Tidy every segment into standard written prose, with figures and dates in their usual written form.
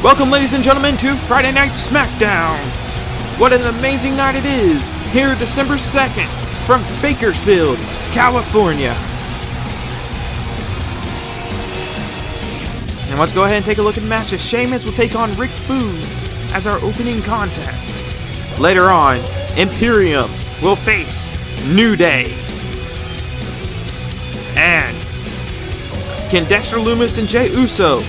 Welcome, ladies and gentlemen, to Friday Night Smackdown. What an amazing night it is here December 2nd from Bakersfield, California. And let's go ahead and take a look at the matches. Sheamus will take on Rick Boogs as our opening contest. Later on, Imperium will face New Day. And can Dexter Lumis and Jey Uso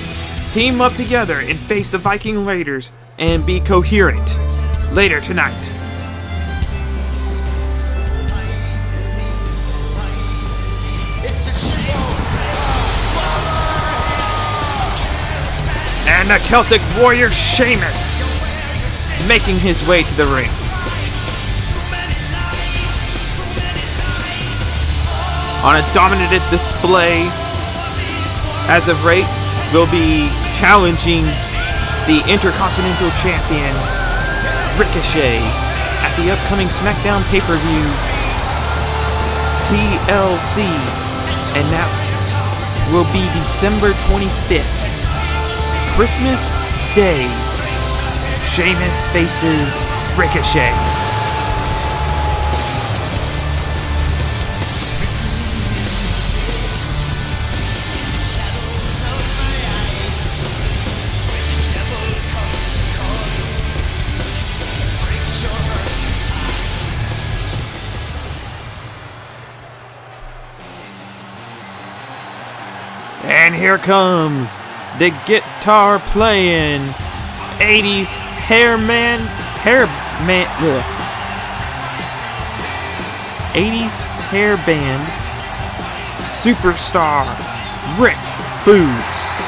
team up together and face the Viking Raiders and be coherent later tonight? And the Celtic Warrior Sheamus making his way to the ring. On a dominant display as of late, will be challenging the Intercontinental Champion Ricochet at the upcoming Smackdown pay-per-view TLC, and that will be December 25th, Christmas Day. Sheamus faces Ricochet. And here comes the guitar playing 80s hair band superstar Rick Boogs.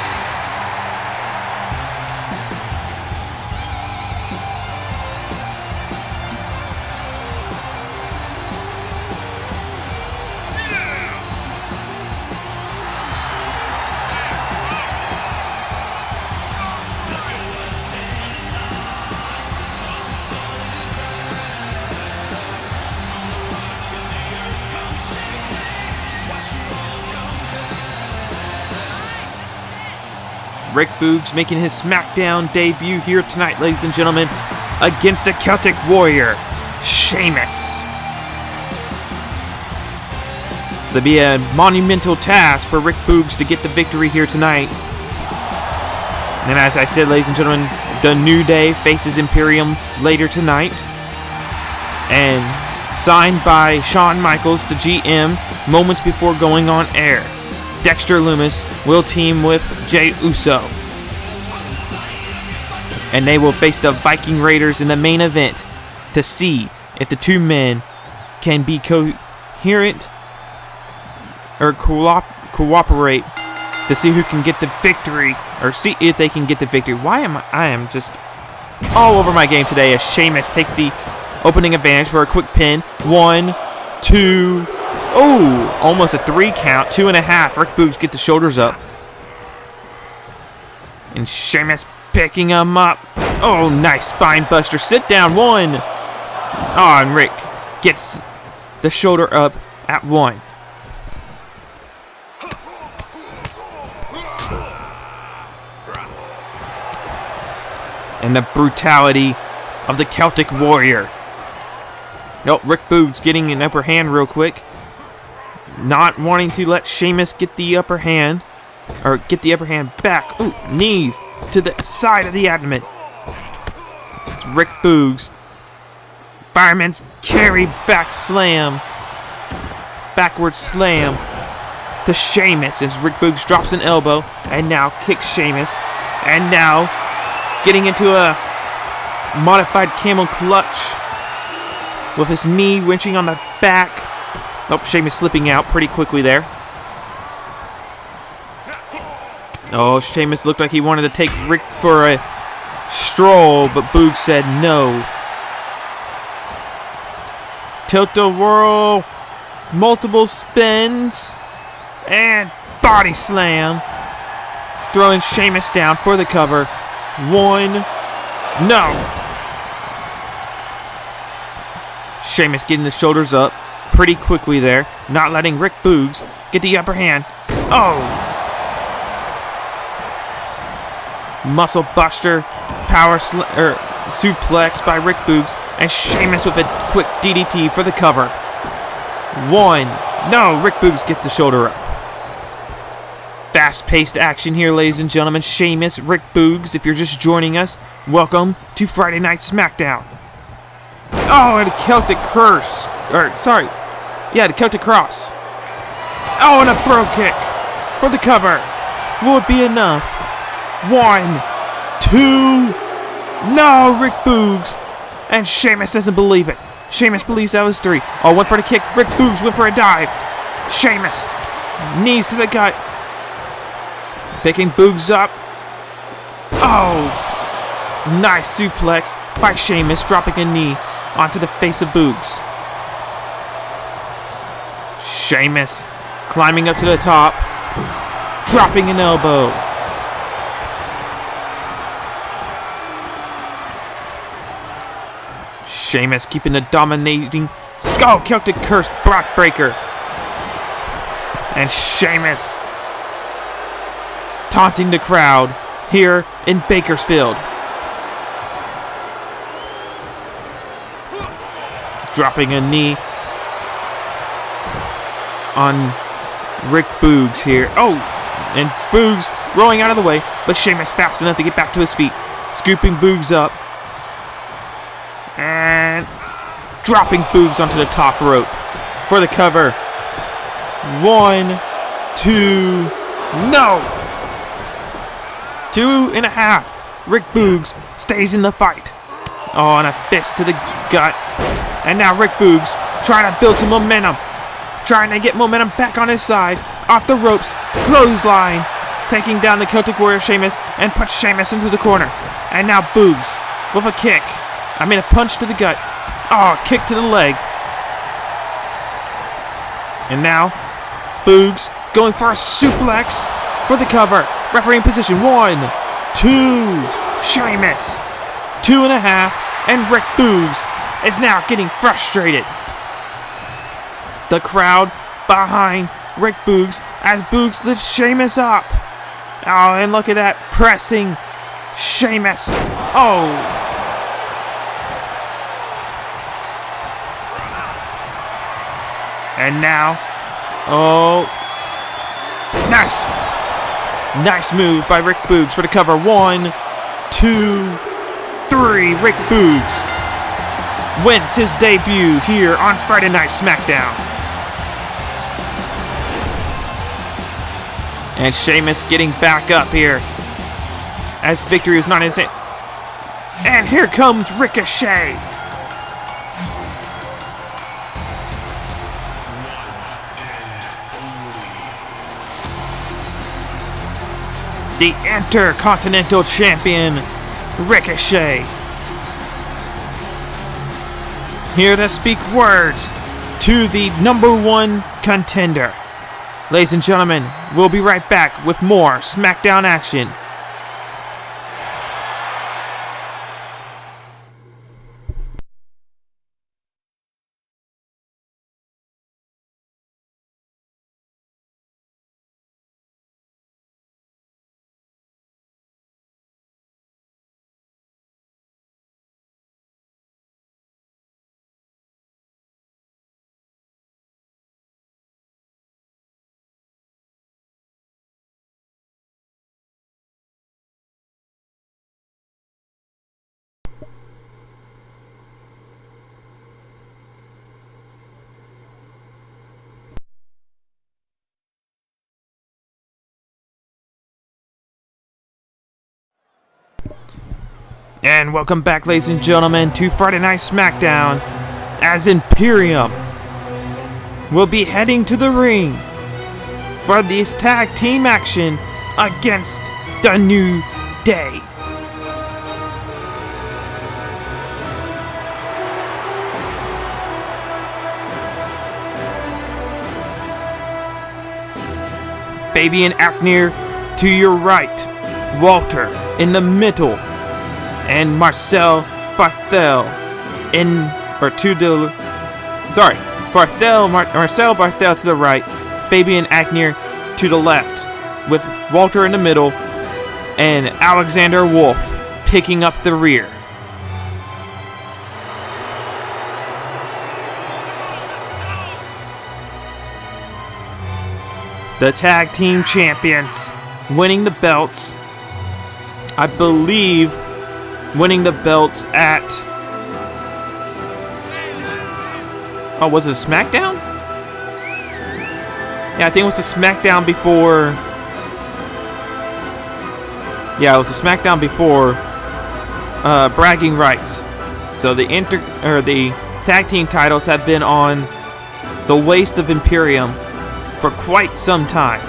Rick Boogs making his Smackdown debut here tonight, ladies and gentlemen, against a Celtic Warrior, Sheamus. This will be a monumental task for Rick Boogs to get the victory here tonight. And as I said, ladies and gentlemen, the New Day faces Imperium later tonight. And signed by Shawn Michaels, the GM, moments before going on air. Dexter Lumis will team with Jey Uso. And they will face the Viking Raiders in the main event to see if the two men can be coherent or cooperate to see who can get the victory, or see if they can get the victory. I am just all over my game today as Sheamus takes the opening advantage for a quick pin. 1, 2... Oh, almost a 3 count, 2.5. Rick Boogs get the shoulders up. And Sheamus picking him up. Oh, nice spine buster. Sit down, 1. Oh, and Rick gets the shoulder up at 1. And the brutality of the Celtic Warrior. Nope, Rick Boogs getting an upper hand real quick. Not wanting to let Sheamus get the upper hand, or get the upper hand back. Ooh, knees to the side of the abdomen. It's Rick Boogs. Fireman's carry back slam. Backward slam to Sheamus as Rick Boogs drops an elbow and now kicks Sheamus. And now getting into a modified camel clutch with his knee winching on the back. Oh, Sheamus slipping out pretty quickly there. Oh, Sheamus looked like he wanted to take Rick for a stroll, but Boogs said no. Tilt-a-whirl, multiple spins, and body slam. Throwing Sheamus down for the cover. 1, no. Sheamus getting the shoulders up pretty quickly there, not letting Rick Boogs get the upper hand. Oh! Muscle buster, suplex by Rick Boogs, and Sheamus with a quick DDT for the cover. 1. No, Rick Boogs gets the shoulder up. Fast-paced action here, ladies and gentlemen. Sheamus, Rick Boogs, if you're just joining us, welcome to Friday Night Smackdown. Oh, and a Celtic curse. The Celtic cross. Oh, and a bro kick for the cover. Will it be enough? 1, 2. No, Rick Boogs. And Sheamus doesn't believe it. Sheamus believes that was 3. Oh, went for the kick. Rick Boogs went for a dive. Sheamus. Knees to the gut. Picking Boogs up. Oh. Nice suplex by Sheamus, dropping a knee onto the face of Boogs. Sheamus climbing up to the top. Dropping an elbow. Sheamus keeping the dominating Celtic curse backbreaker. And Sheamus taunting the crowd here in Bakersfield. Dropping a knee on Rick Boogs here. Oh, and Boogs rolling out of the way, but Sheamus fast enough to get back to his feet. Scooping Boogs up. And dropping Boogs onto the top rope for the cover. 1, 2, no! 2.5. Rick Boogs stays in the fight. Oh, and a fist to the gut. And now Rick Boogs trying to build some momentum. Trying to get momentum back on his side. Off the ropes. Clothesline. Taking down the Celtic Warrior Sheamus and puts Sheamus into the corner. And now Boogs with a kick. A punch to the gut. Oh, kick to the leg. And now, Boogs going for a suplex for the cover. Referee in position. 1, 2. Sheamus. 2.5. And Rick Boogs is now getting frustrated. The crowd behind Rick Boogs as Boogs lifts Sheamus up. Oh, and look at that. Pressing Sheamus. Oh. And now, nice move by Rick Boogs for the cover. 1, 2, 3. Rick Boogs wins his debut here on Friday Night Smackdown. And Sheamus getting back up here as victory is not in his hands. And here comes Ricochet. The Intercontinental Champion, Ricochet. Here to speak words to the #1 contender. Ladies and gentlemen, we'll be right back with more SmackDown action. And welcome back, ladies and gentlemen, to Friday Night Smackdown, as Imperium will be heading to the ring for this tag team action against the New Day. Baby and Akner to your right, Walter in the middle, and Marcel Barthel Marcel Barthel to the right, Baby and Akner to the left, with Walter in the middle, and Alexander Wolf picking up the rear. The tag team champions winning the belts. I believe winning the belts at... Oh, was it a Smackdown? Yeah, I think it was a Smackdown before... Yeah, it was a Smackdown before bragging rights. So the tag team titles have been on the waist of Imperium for quite some time.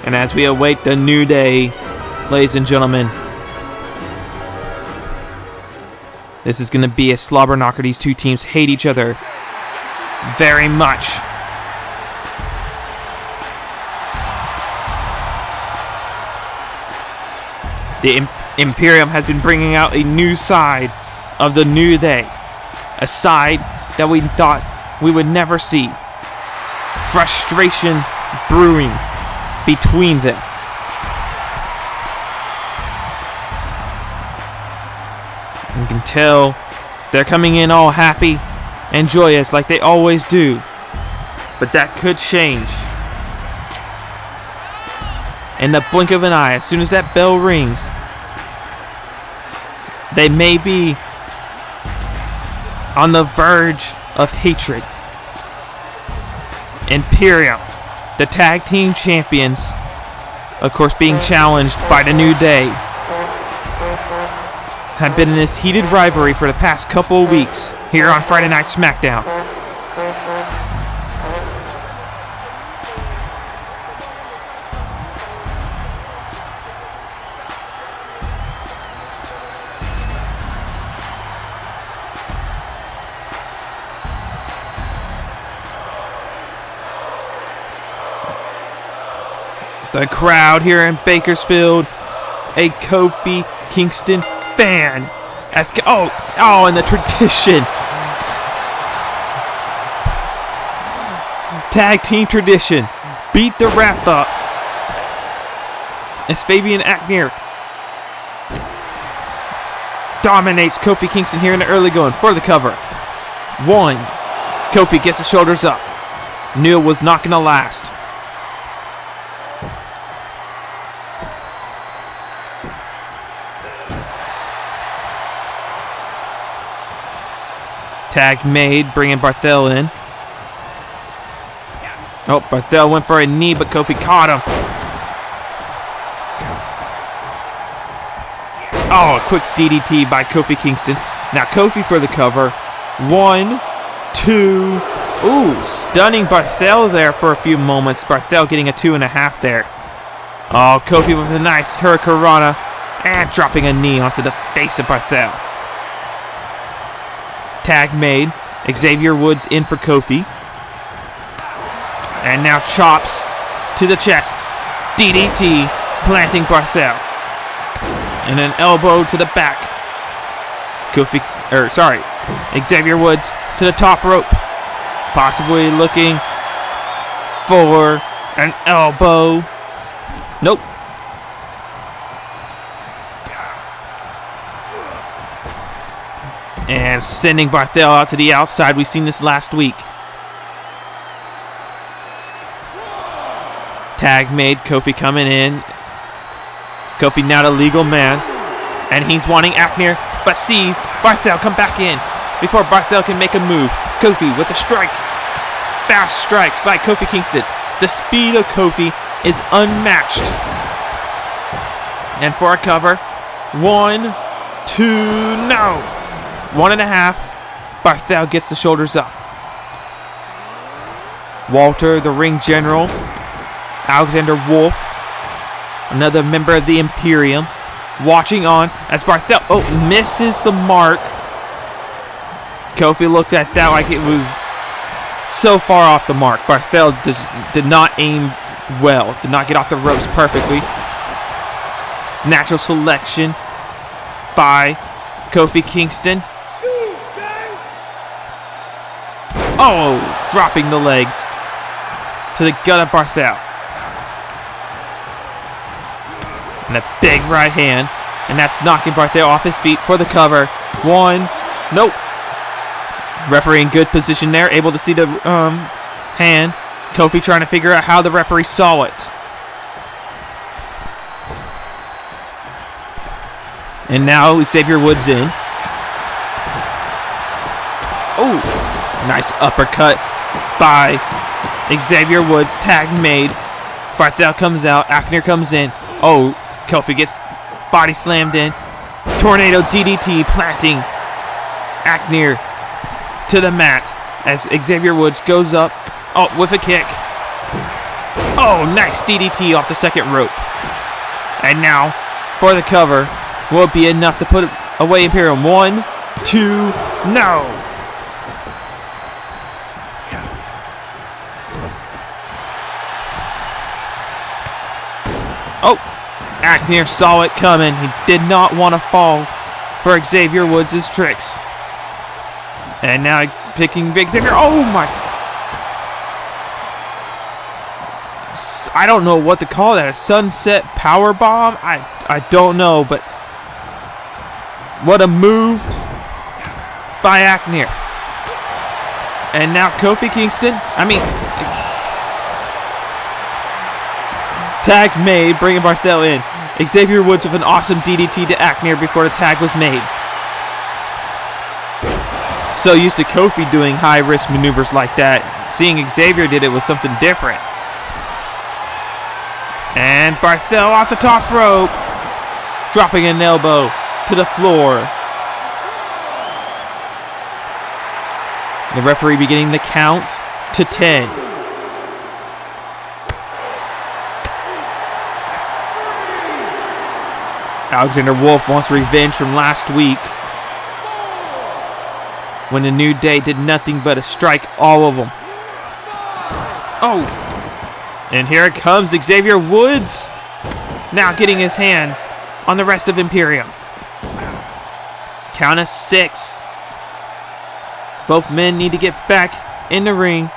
And as we await the new day, ladies and gentlemen, this is going to be a slobber knocker. These two teams hate each other very much. The Imperium has been bringing out a new side of the New Day. A side that we thought we would never see. Frustration brewing between them. You can tell they're coming in all happy and joyous like they always do. But that could change. In the blink of an eye, as soon as that bell rings, they may be on the verge of hatred. Imperium, the tag team champions, of course being challenged by the New Day, have been in this heated rivalry for the past couple of weeks here on Friday Night Smackdown. The crowd here in Bakersfield, a Kofi Kingston fan. And the tradition. Tag team tradition. Beat the wrap up. As Fabian Aichner dominates Kofi Kingston here in the early going for the cover. 1. Kofi gets the shoulders up. Knew it was not going to last. Tag made, bringing Barthel in. Oh, Barthel went for a knee, but Kofi caught him. Oh, a quick DDT by Kofi Kingston. Now Kofi for the cover. 1, 2. Ooh, stunning Barthel there for a few moments. Barthel getting a 2.5 there. Oh, Kofi with a nice Hurricanrana and dropping a knee onto the face of Barthel. Tag made. Xavier Woods in for Kofi. And now chops to the chest. DDT planting Barthel. And an elbow to the back. Xavier Woods to the top rope. Possibly looking for an elbow. Nope. And sending Barthel out to the outside. We've seen this last week. Tag made. Kofi coming in. Kofi now the legal man. And he's wanting Aichner, but sees Barthel come back in before Barthel can make a move. Kofi with the strike. Fast strikes by Kofi Kingston. The speed of Kofi is unmatched. And for a cover. 1, 2, no. 1.5. Barthel gets the shoulders up. Walter, the ring general. Alexander Wolf, another member of the Imperium, watching on as Barthel misses the mark. Kofi looked at that like it was so far off the mark. Barthel did not aim well, did not get off the ropes perfectly. It's natural selection by Kofi Kingston. Oh, dropping the legs to the gut of Barthel. And a big right hand. And that's knocking Barthel off his feet for the cover. One. Nope. Referee in good position there. Able to see the hand. Kofi trying to figure out how the referee saw it. And now Xavier Woods in. Oh, nice uppercut by Xavier Woods. Tag made. Barthel comes out. Akner comes in. Oh, Kofi gets body slammed in. Tornado DDT planting Akner to the mat as Xavier Woods goes up. Oh, with a kick. Oh, nice DDT off the second rope. And now for the cover. Will it be enough to put away Imperium? 1, 2, no. Oh, Akner saw it coming. He did not want to fall for Xavier Woods' tricks. And now he's picking Xavier. Oh my. I don't know what to call that. A sunset power bomb? I don't know, but what a move by Akner. And now Kofi Kingston. Tag made, bringing Barthel in. Xavier Woods with an awesome DDT to Akner before the tag was made. So used to Kofi doing high-risk maneuvers like that. Seeing Xavier did it was something different. And Barthel off the top rope. Dropping an elbow to the floor. The referee beginning the count to 10. Alexander Wolf wants revenge from last week when the New Day did nothing but strike all of them. Oh, and here it comes, Xavier Woods now getting his hands on the rest of Imperium. Count of 6. Both men need to get back in the ring.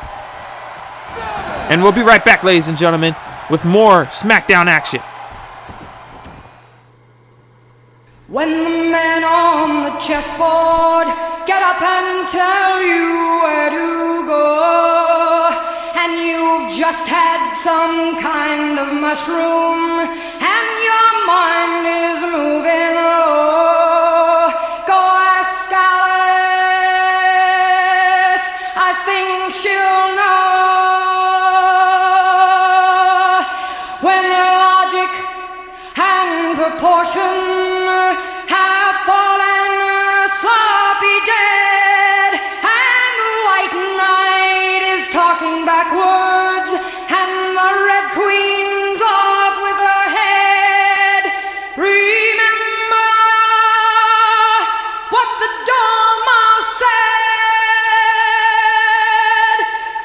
And we'll be right back, ladies and gentlemen, with more Smackdown action. When the men on the chessboard get up and tell you where to go, and you've just had some kind of mushroom, and your mind is moving low, go ask Alice, I think she'll know. When logic and proportion have fallen sloppy dead, and the white knight is talking backwards, and the red queen's off with her head. Remember what the Dormouse said.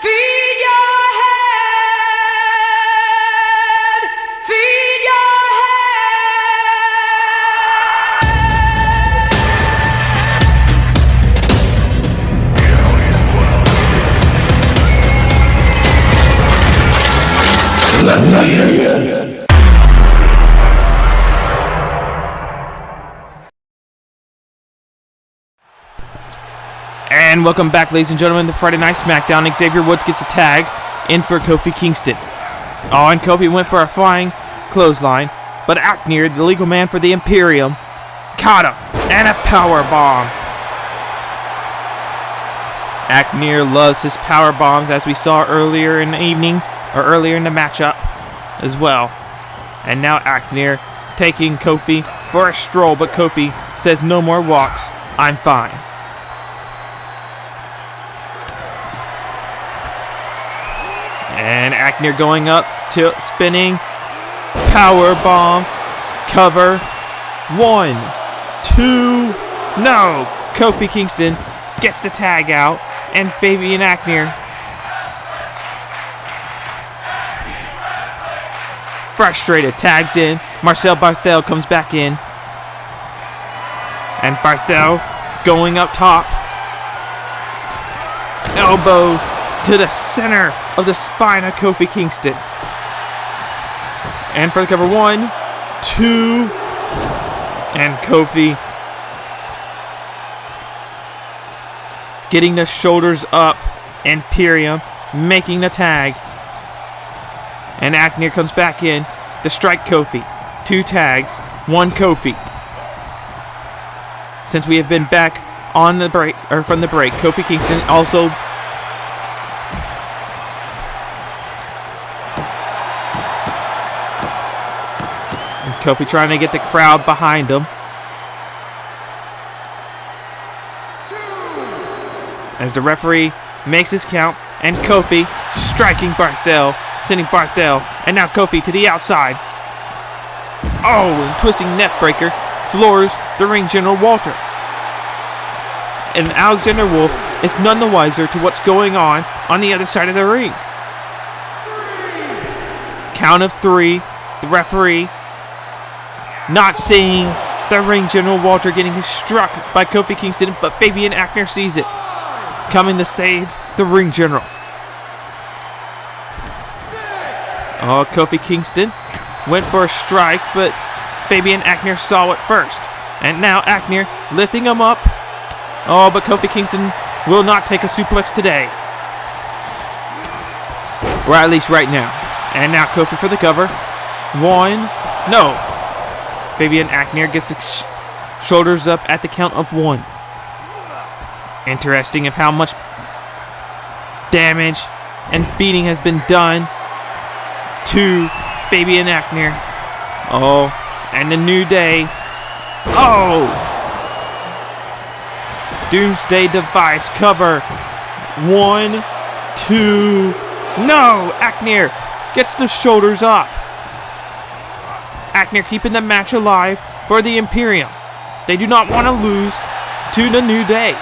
Feed your head, feed your And welcome back, ladies and gentlemen, to Friday Night Smackdown. Xavier Woods gets a tag in for Kofi Kingston. Oh, and Kofi went for a flying clothesline, but Akner, the legal man for the Imperium, caught him, and a power bomb. Akner loves his power bombs, as we saw earlier in the evening, or earlier in the matchup as well. And now Akner taking Kofi for a stroll, but Kofi says no more walks, I'm fine. And Akner going up, spinning, power bomb, cover, 1, 2, no! Kofi Kingston gets the tag out, and Fabian Akner frustrated, tags in, Marcel Barthel comes back in. And Barthel going up top. Elbow to the center of the spine of Kofi Kingston. And for the cover, 1, 2, and Kofi getting the shoulders up. Imperium making the tag. And Akner comes back in to strike Kofi. 2 tags, 1 Kofi. Since we have been back on the break, or from the break, Kofi Kingston also and Kofi trying to get the crowd behind him. As the referee makes his count, and Kofi striking Barthel, sending Barthel, and now Kofi to the outside. Oh, and twisting neck breaker floors the ring general Walter. And Alexander Wolf is none the wiser to what's going on the other side of the ring. Count of 3, the referee not seeing the ring general Walter getting struck by Kofi Kingston, but Fabian Akner sees it, coming to save the ring general. Oh, Kofi Kingston went for a strike, but Fabian Akner saw it first. And now Akner lifting him up. Oh, but Kofi Kingston will not take a suplex today. Or at least right now. And now Kofi for the cover. 1. No. Fabian Akner gets the shoulders up at the count of 1. Interesting of how much damage and beating has been done to Fabian Akner. Oh, and the New Day. Oh! Doomsday Device cover. 1, 2. No! Akner gets the shoulders up. Akner keeping the match alive for the Imperium. They do not want to lose to the New Day.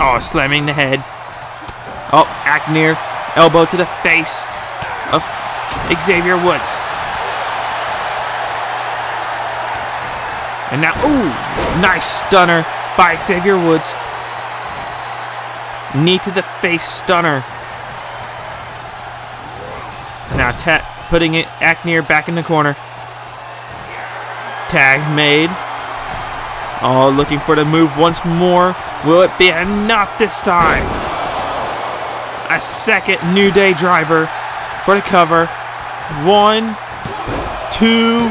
Oh, slamming the head. Oh, Akner, elbow to the face of Xavier Woods. And now, ooh, nice stunner by Xavier Woods. Knee to the face stunner. Now putting it Akner back in the corner. Tag made. Oh, looking for the move once more. Will it be enough this time? A second New Day driver for the cover. 1, 2,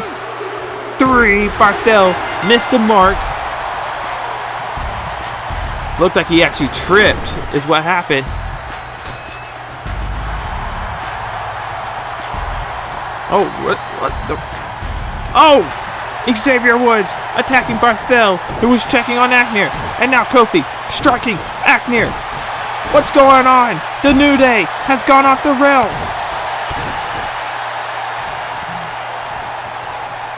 3. Barthel missed the mark. Looked like he actually tripped, is what happened. Oh, what the? Oh! Xavier Woods attacking Barthel, who was checking on Akner. And now Kofi striking Akner. What's going on? The New Day has gone off the rails.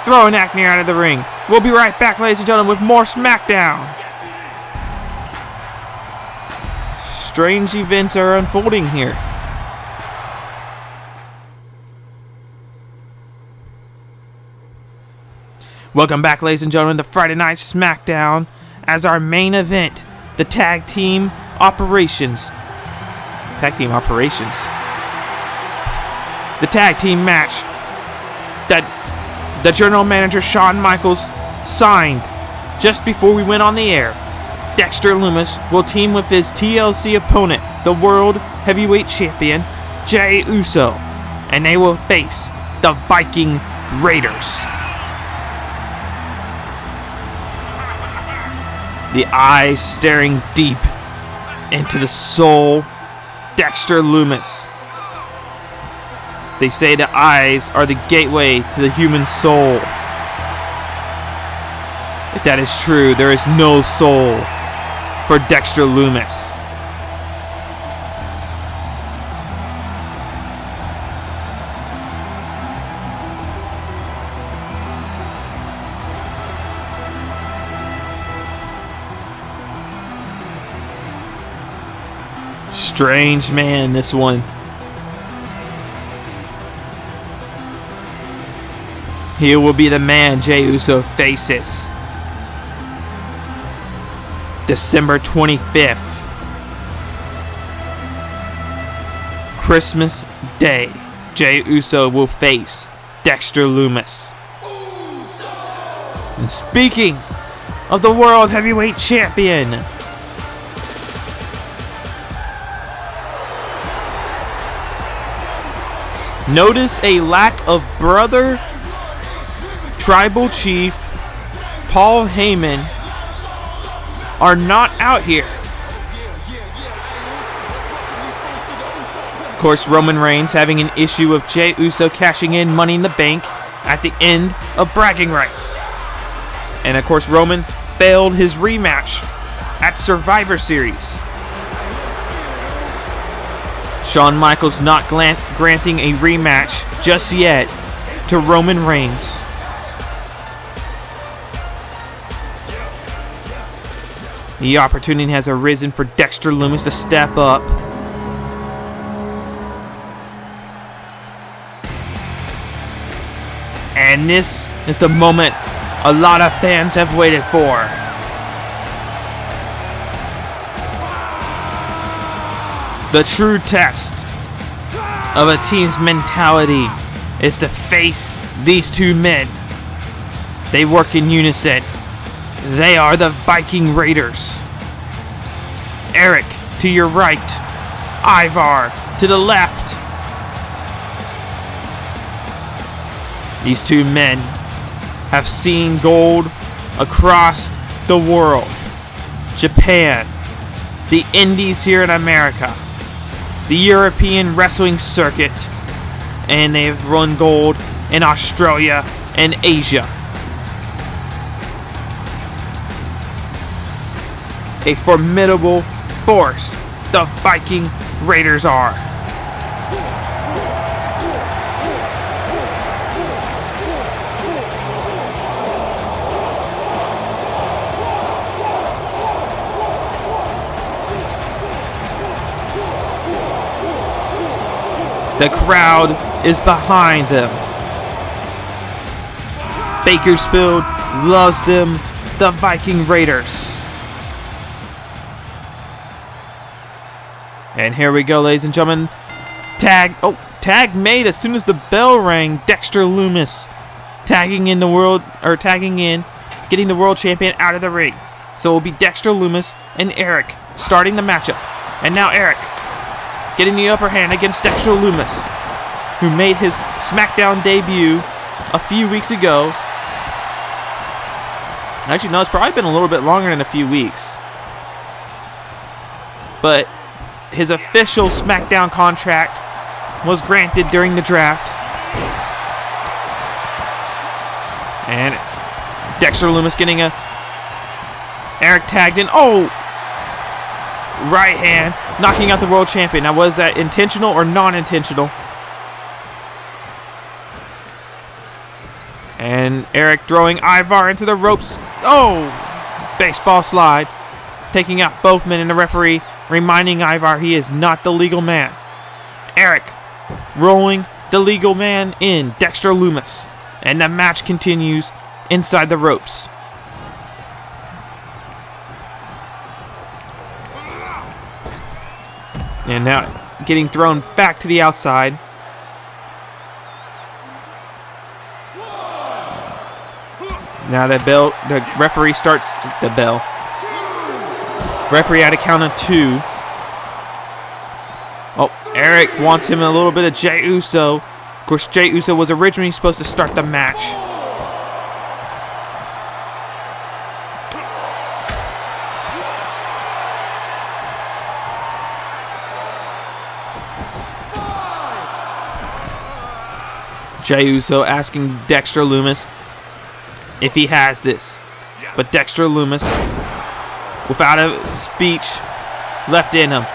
Throwing Akner out of the ring. We'll be right back, ladies and gentlemen, with more Smackdown. Strange events are unfolding here. Welcome back, ladies and gentlemen, to Friday Night Smackdown as our main event, the Tag Team Operations. The tag team match that the General Manager Shawn Michaels signed just before we went on the air. Dexter Lumis will team with his TLC opponent, the World Heavyweight Champion, Jey Uso, and they will face the Viking Raiders. The eyes staring deep into the soul, Dexter Lumis. They say the eyes are the gateway to the human soul. If that is true, there is no soul for Dexter Lumis. Strange man, this one. He will be the man Jey Uso faces. December 25th. Christmas Day. Jey Uso will face Dexter Lumis. And speaking of the World Heavyweight Champion, notice a lack of brother Tribal Chief Paul Heyman are not out here. Of course, Roman Reigns having an issue of Jey Uso cashing in Money in the Bank at the end of bragging rights. And of course, Roman failed his rematch at Survivor Series. Shawn Michaels not granting a rematch just yet to Roman Reigns. The opportunity has arisen for Dexter Lumis to step up. And this is the moment a lot of fans have waited for. The true test of a team's mentality is to face these two men. They work in unison. They are the Viking Raiders. Eric to your right, Ivar to the left. These two men have seen gold across the world. Japan, the Indies here in America, the European wrestling circuit, and they have won gold in Australia and Asia. A formidable force the Viking Raiders are. The crowd is behind them. Bakersfield loves them, the Viking Raiders. And here we go, ladies and gentlemen. Tag made as soon as the bell rang. Dexter Lumis getting the world champion out of the ring. So it will be Dexter Lumis and Eric starting the matchup. And now Eric getting the upper hand against Dexter Lumis, who made his Smackdown debut a few weeks ago. Actually, no, it's probably been a little bit longer than a few weeks. But his official Smackdown contract was granted during the draft. And Dexter Lumis getting Eric tagged in. Oh! Right hand, knocking out the world champion. Now, was that intentional or non-intentional? And Eric throwing Ivar into the ropes. Oh! Baseball slide. Taking out both men, and the referee reminding Ivar he is not the legal man. Eric rolling the legal man in, Dexter Lumis. And the match continues inside the ropes. And now getting thrown back to the outside. Now the referee starts the bell. Referee at a count of 2. Oh, Eric wants him a little bit of Jey Uso. Of course, Jey Uso was originally supposed to start the match. Jey Uso asking Dexter Lumis if he has this. But Dexter Lumis, without a speech left in him,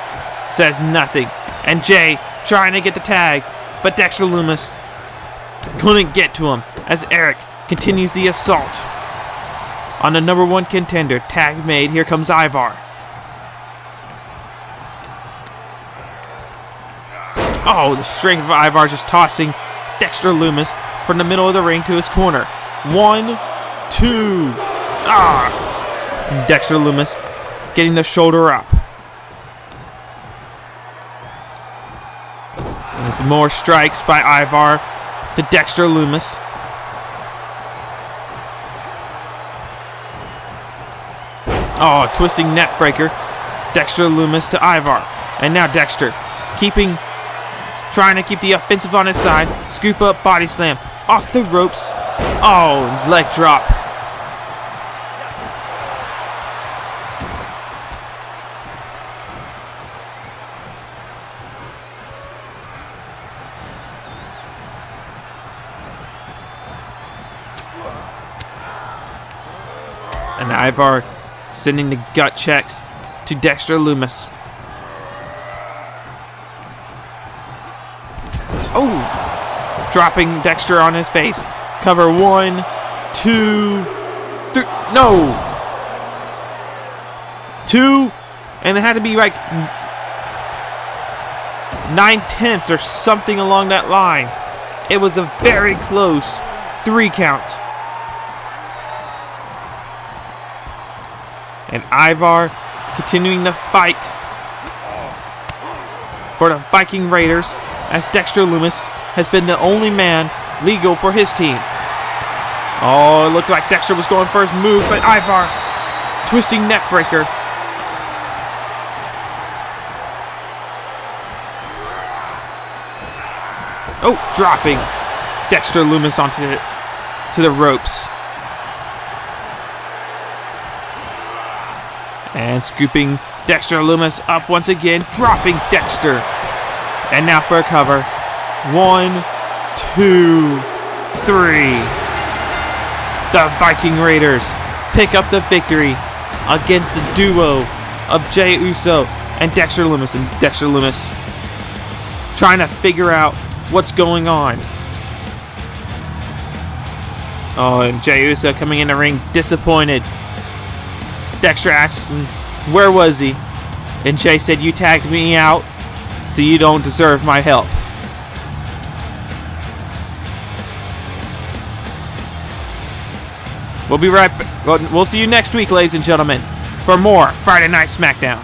says nothing. And Jey trying to get the tag, but Dexter Lumis couldn't get to him as Eric continues the assault on the number 1 contender. Tag made. Here comes Ivar. Oh, the strength of Ivar just tossing Dexter Lumis from the middle of the ring to his corner. 1, 2. Dexter Lumis getting the shoulder up. There's more strikes by Ivar to Dexter Lumis. Oh, twisting net breaker. Dexter Lumis to Ivar. And now Dexter trying to keep the offensive on his side. Scoop up, body slam. Off the ropes. Oh, leg drop. And Ivar sending the gut checks to Dexter Lumis. Oh! Dropping Dexter on his face. Cover 1, 2, 3. No! 2. And it had to be like 9/10 or something along that line. It was a very close 3 count. And Ivar continuing the fight for the Viking Raiders, as Dexter Lumis has been the only man legal for his team. Oh, it looked like Dexter was going for his move, but Ivar twisting neck breaker. Oh, dropping Dexter Lumis onto the ropes. And scooping Dexter Lumis up once again, dropping Dexter. And now for a cover. 1, 2, 3. The Viking Raiders pick up the victory against the duo of Jey Uso and Dexter Lumis. And Dexter Lumis trying to figure out what's going on. Oh, and Jey Uso coming in the ring disappointed. Dexter asks him, where was he? And Jey said, you tagged me out, so you don't deserve my help. We'll be right back. We'll see you next week, ladies and gentlemen, for more Friday Night Smackdown.